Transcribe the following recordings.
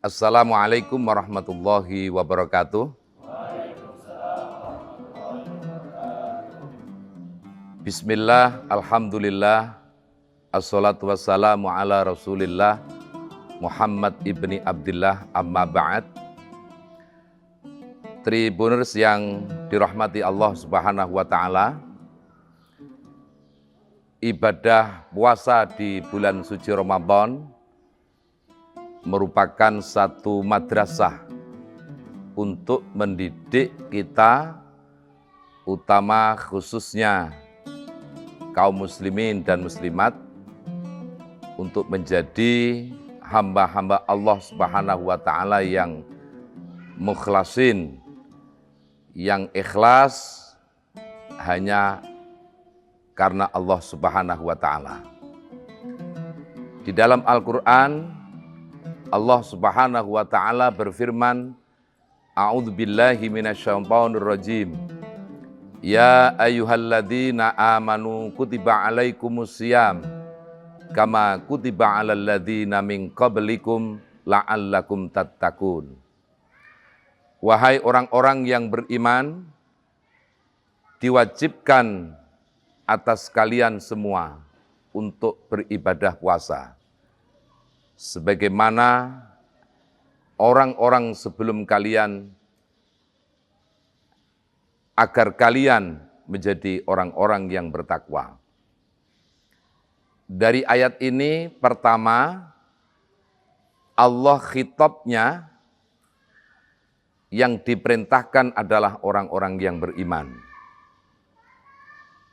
Assalamualaikum warahmatullahi wabarakatuh. Bismillah, alhamdulillah, assalatu wassalamu ala rasulillah, Muhammad ibni Abdillah, amma ba'd. Tribuners yang dirahmati Allah subhanahu wa ta'ala, ibadah puasa di bulan suci Ramadan merupakan satu madrasah untuk mendidik kita, utama khususnya kaum muslimin dan muslimat, untuk menjadi hamba-hamba Allah subhanahu wa ta'ala yang mukhlasin, yang ikhlas hanya karena Allah subhanahu wa ta'ala. Di dalam Al-Quran, Allah subhanahu wa ta'ala berfirman, A'udzubillahi minasyaitonir rajim. Ya ayyuhalladzina amanu kutiba alaikumusiyam kama kutiba alal ladzina min qablikum la'allakum tattaqun. Wahai orang-orang yang beriman, diwajibkan atas kalian semua untuk beribadah puasa, sebagaimana orang-orang sebelum kalian, agar kalian menjadi orang-orang yang bertakwa. Dari ayat ini, pertama, Allah khitabnya yang diperintahkan adalah orang-orang yang beriman.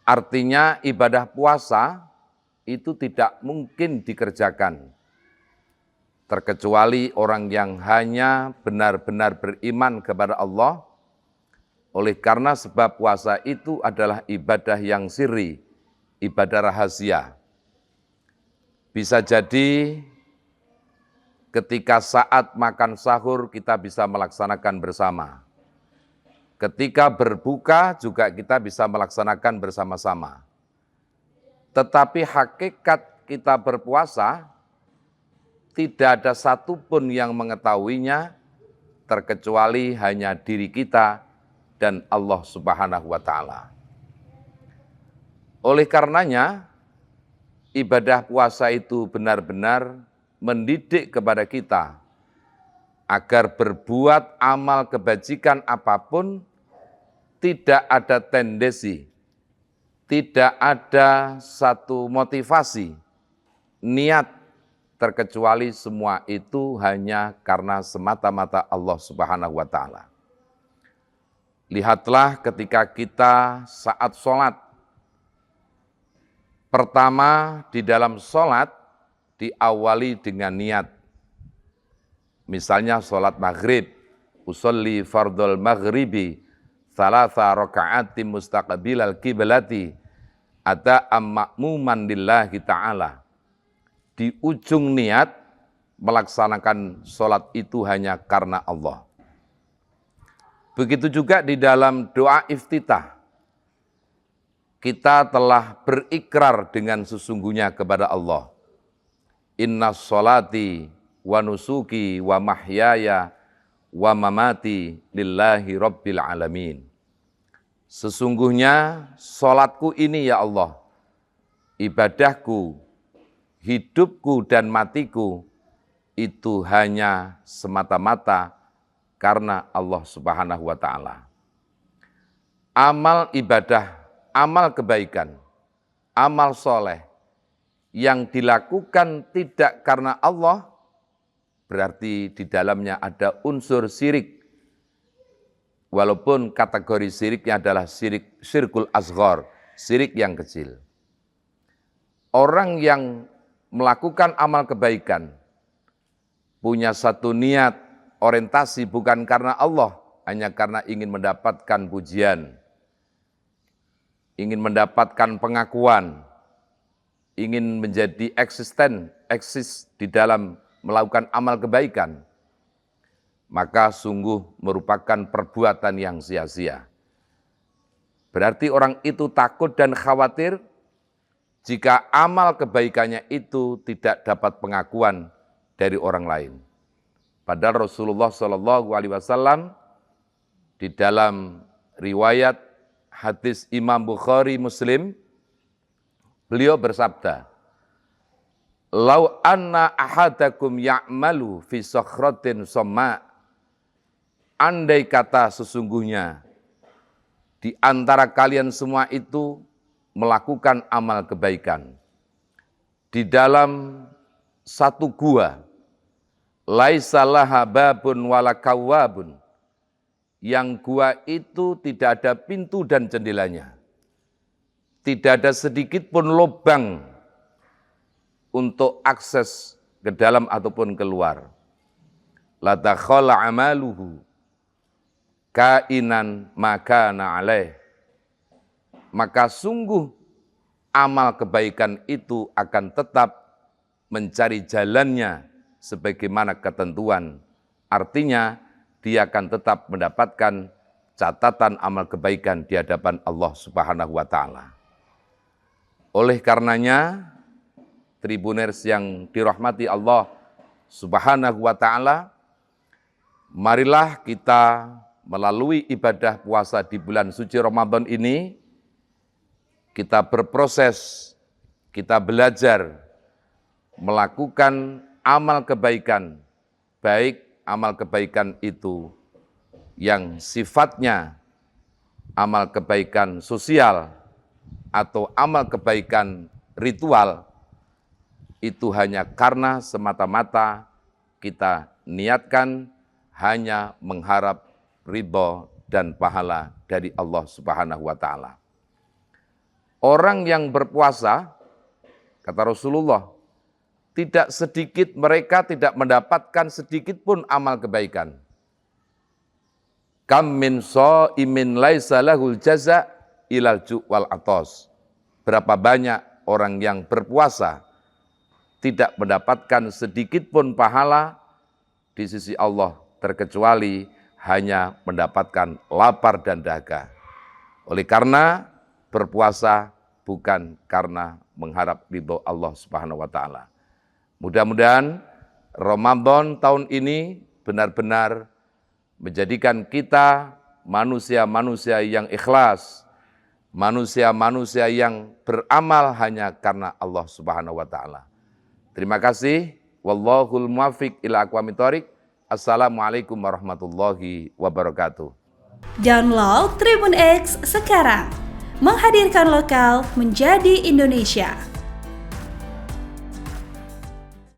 Artinya ibadah puasa itu tidak mungkin dikerjakan terkecuali orang yang hanya benar-benar beriman kepada Allah. Oleh karena sebab puasa itu adalah ibadah yang sirri, ibadah rahasia. Bisa jadi ketika saat makan sahur kita bisa melaksanakan bersama. Ketika berbuka juga kita bisa melaksanakan bersama-sama. Tetapi hakikat kita berpuasa tidak ada satupun yang mengetahuinya terkecuali hanya diri kita dan Allah subhanahu wa ta'ala. Oleh karenanya, ibadah puasa itu benar-benar mendidik kepada kita agar berbuat amal kebajikan apapun tidak ada tendensi, tidak ada satu motivasi, niat, terkecuali semua itu hanya karena semata-mata Allah subhanahu wa ta'ala. Lihatlah ketika kita saat sholat. Pertama, di dalam sholat diawali dengan niat. Misalnya sholat maghrib, usolli fardul maghribi, salasa raka'atim mustaqbilal kiblati, ada ma'muman lillahi ta'ala. Di ujung niat melaksanakan sholat itu hanya karena Allah. Begitu juga di dalam doa iftitah. Kita telah berikrar dengan sesungguhnya kepada Allah. Inna sholati wa nusuki wa mahyaya wa mamati lillahi rabbil alamin. Sesungguhnya sholatku ini ya Allah, ibadahku, hidupku dan matiku itu hanya semata-mata karena Allah subhanahu wa ta'ala. Amal ibadah, amal kebaikan, amal soleh yang dilakukan tidak karena Allah, berarti di dalamnya ada unsur syirik. Walaupun kategori syiriknya adalah syirkul asghar, syirik yang kecil. Orang yang melakukan amal kebaikan, punya satu niat, orientasi bukan karena Allah, hanya karena ingin mendapatkan pujian, ingin mendapatkan pengakuan, ingin menjadi eksis di dalam melakukan amal kebaikan, maka sungguh merupakan perbuatan yang sia-sia. Berarti orang itu takut dan khawatir jika amal kebaikannya itu tidak dapat pengakuan dari orang lain. Padahal Rasulullah Shallallahu Alaihi Wasallam di dalam riwayat hadis Imam Bukhari Muslim, beliau bersabda, "Lau anna ahadakum ya'malu fi sakhratin somma." Andai kata sesungguhnya di antara kalian semua itu melakukan amal kebaikan di dalam satu gua, laisa laha babun wala kawwabun, yang gua itu tidak ada pintu dan jendelanya, tidak ada sedikit pun lubang untuk akses ke dalam ataupun keluar. La dakhala amaluhu kainan makana alaih. Maka sungguh amal kebaikan itu akan tetap mencari jalannya sebagaimana ketentuan. Artinya dia akan tetap mendapatkan catatan amal kebaikan di hadapan Allah Subhanahu wa taala. Oleh karenanya, Tribuners yang dirahmati Allah Subhanahu wa taala, marilah kita melalui ibadah puasa di bulan suci Ramadan ini, kita berproses, kita belajar melakukan amal kebaikan, baik amal kebaikan itu yang sifatnya amal kebaikan sosial atau amal kebaikan ritual, itu hanya karena semata-mata kita niatkan hanya mengharap ridho dan pahala dari Allah Subhanahu wa taala. Orang yang berpuasa, kata Rasulullah, tidak sedikit mereka tidak mendapatkan sedikit pun amal kebaikan. Kam min shaimin laisa lahul jaza ilal ju' wal atos. Berapa banyak orang yang berpuasa tidak mendapatkan sedikit pun pahala di sisi Allah, terkecuali hanya mendapatkan lapar dan dahaga. Oleh karena berpuasa bukan karena mengharap ridho Allah Subhanahu wa taala. Mudah-mudahan Ramadan tahun ini benar-benar menjadikan kita manusia-manusia yang ikhlas, manusia-manusia yang beramal hanya karena Allah Subhanahu wa taala. Terima kasih. Wallahul muwaffiq ila aqwamit thoriq. Assalamualaikum warahmatullahi wabarakatuh. Download Tribun X sekarang, menghadirkan lokal menjadi Indonesia.